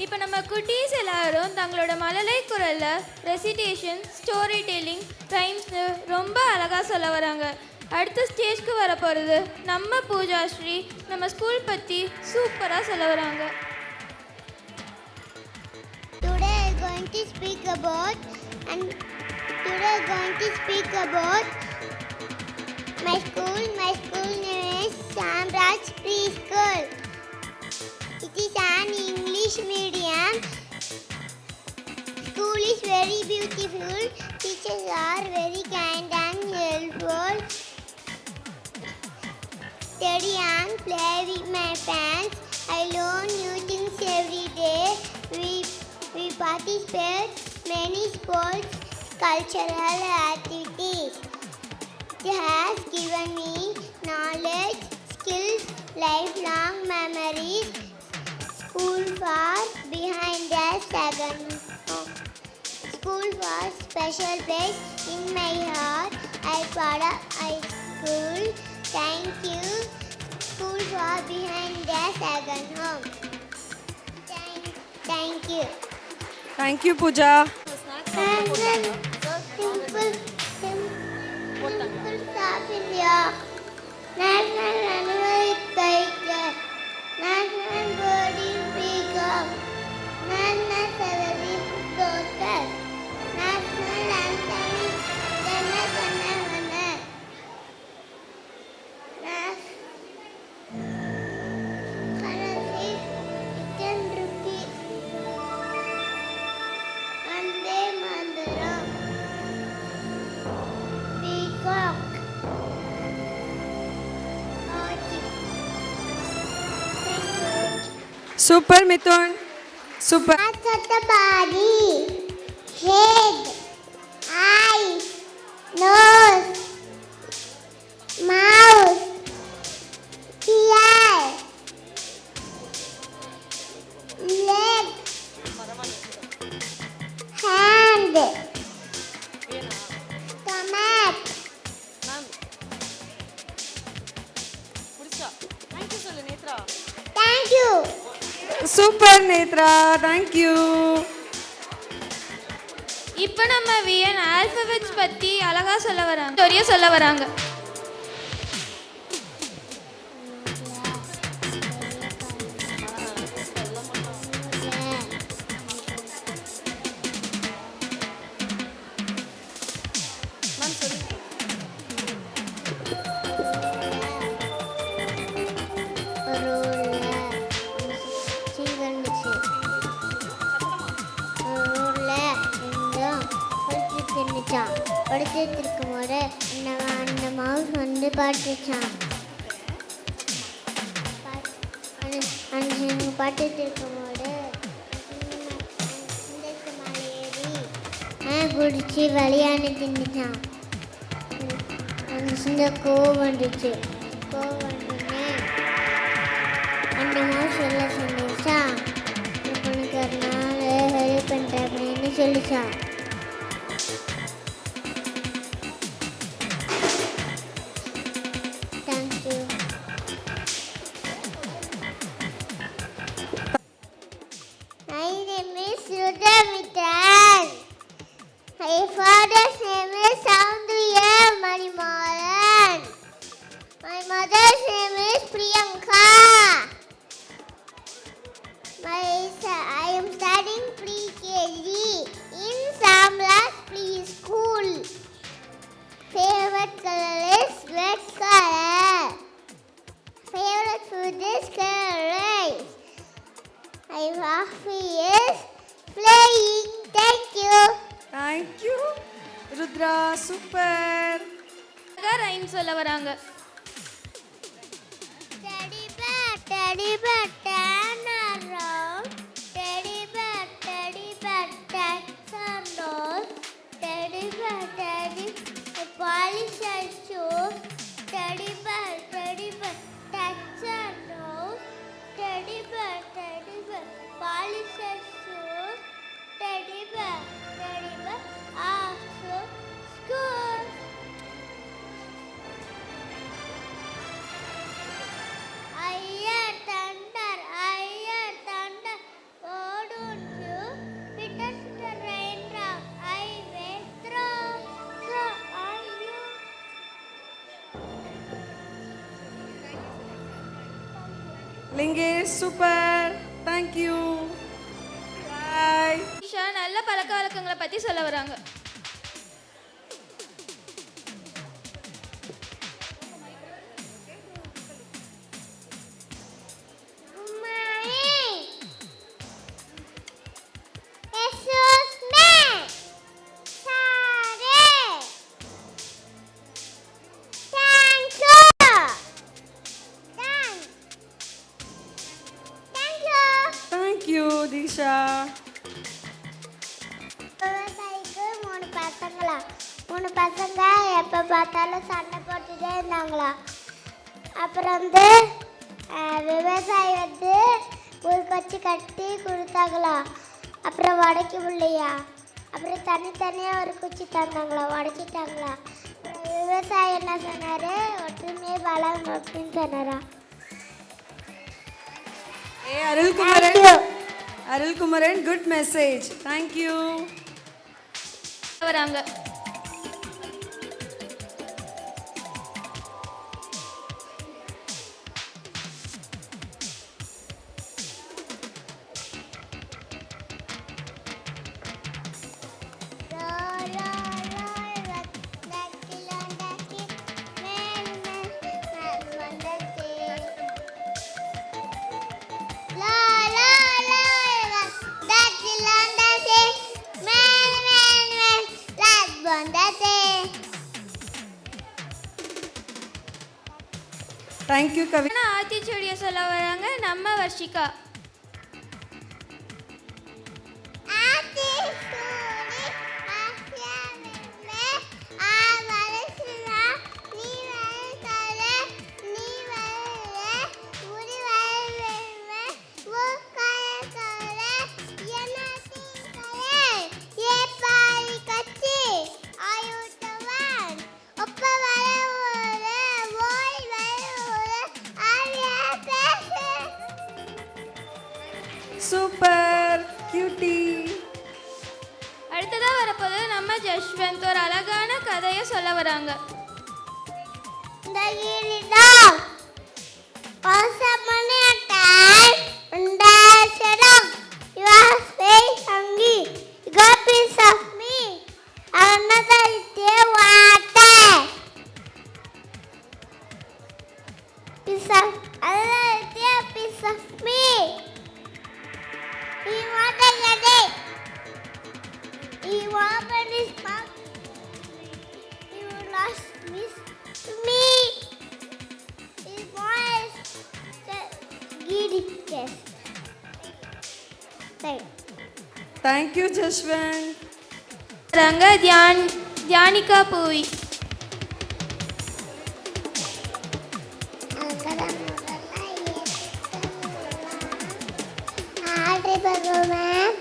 இப்போ நம்ம குட்டீஸ் எல்லாரும் தங்களோட மழலை குரலில் ரெசிடேஷன், ஸ்டோரி டெல்லிங், ரைம்ஸ்னு ரொம்ப அழகாக சொல்ல வராங்க. அடுத்த ஸ்டேஜ்க்கு வர போகிறது நம்ம பூஜா ஸ்ரீ. நம்ம ஸ்கூல் பற்றி சூப்பராக சொல்ல வராங்க. Today I'm going to speak about my school. My school name is Samraj Preschool. It is an English medium. School is very beautiful. Teachers are very kind and helpful. Study and play with my friends. I learn new things every day. We participate many sports, cultural activities. It has given me knowledge, skills, lifelong memories. School far behind us second home. School was special place in my heart. I Pada High School. Thank you. School far behind us second home. Thank you. Thank you, Pooja. Simple stuff in York. National animal is tiger. National bird is peacock. National feather is tortoise. National anthem is Jana Jana Mana. Currency is 10 rupees. Vande Mataram. Peacock. Orchid. Thank you. Super, Mithun. Super. Parts of the body: head, eyes, nose, mouth, ear, leg, hand, stomach. Thank you. Super, Netra. Thank you. இப்போ நம்ம வியன் alphabets பற்றி அழகாக சொல்ல வராங்க, ஸ்டோரியாக சொல்ல வராங்க. படுத்துட்டு இருக்கும் போது அந்த மவுஸ் வந்து பாட்டுச்சான். பாட்டுட்டு இருக்கும் போது மேலே ஏறி பிடிச்சி விளையாண்டு தின்னுச்சான். அந்த சின்ன கோவம் வந்துச்சு. வந்துன்னு அந்த மவுஸ் எல்லாம் சொன்னிச்சான். உனக்கு ஒரு நாள் ஹெல்ப் பண்ணுறேன் அப்படின்னு சொல்லிச்சான். My name is Rudramithran. My father's name is Soundriya Manimaran. My mother's name is Priyanka. I am studying pre-KG in Samraj Preschool. Favorite color is red color. Favorite food is curd rice. My hobby is playing. Thank you. Thank you. Rudra, super. அழகாக rhyme சொல்ல வராங்க. Teddy bear, turn around. Teddy bear, turn around. Teddy bear, polish your shoes. Teddy bear, touch your nose. Teddy bear, polish your shoes. Teddy bear, off to school. I hear thunder, I Lingesh super. Thank you. Bye. Isha நல்ல பழக்க வழக்கங்களை பற்றி சொல்ல வராங்க. Thank you Disha. விவசாயிக்கு மூணு பசங்க எப்போ பார்த்தாலும் சண்டை போட்டுட்டே இருந்தாங்களா. அப்புறம் விவசாயி ஒரு கட்சி கட்டி கொடுத்தாங்களா. அப்புறம் உடைக்க முடியலையா. அப்புறம் தனித்தனியாக ஒரு குச்சி தந்தாங்களா, உடைச்சிட்டாங்களா. விவசாயி என்ன சொன்னார், ஒற்றுமையே பலம் அப்படின்னு சொன்னாரா. ஏ Arulkumaran, Arulkumaran good message. Thank you. வராங்க. தேங்க்யூ கவி. ஆத்திச்சூடியை சொல்ல வராங்க நம்ம வர்ஷிகா. Super cutie. அடுத்ததாக வரப்போது நம்ம ஜஷ்வந்த் ஒரு அழகான கதையை சொல்ல வராங்க. He opened his mouth. He lost me. His voice giddy test. Thank you Jaswant. வராங்க தியானிகா பூவி. ஆட்ரி பகவான்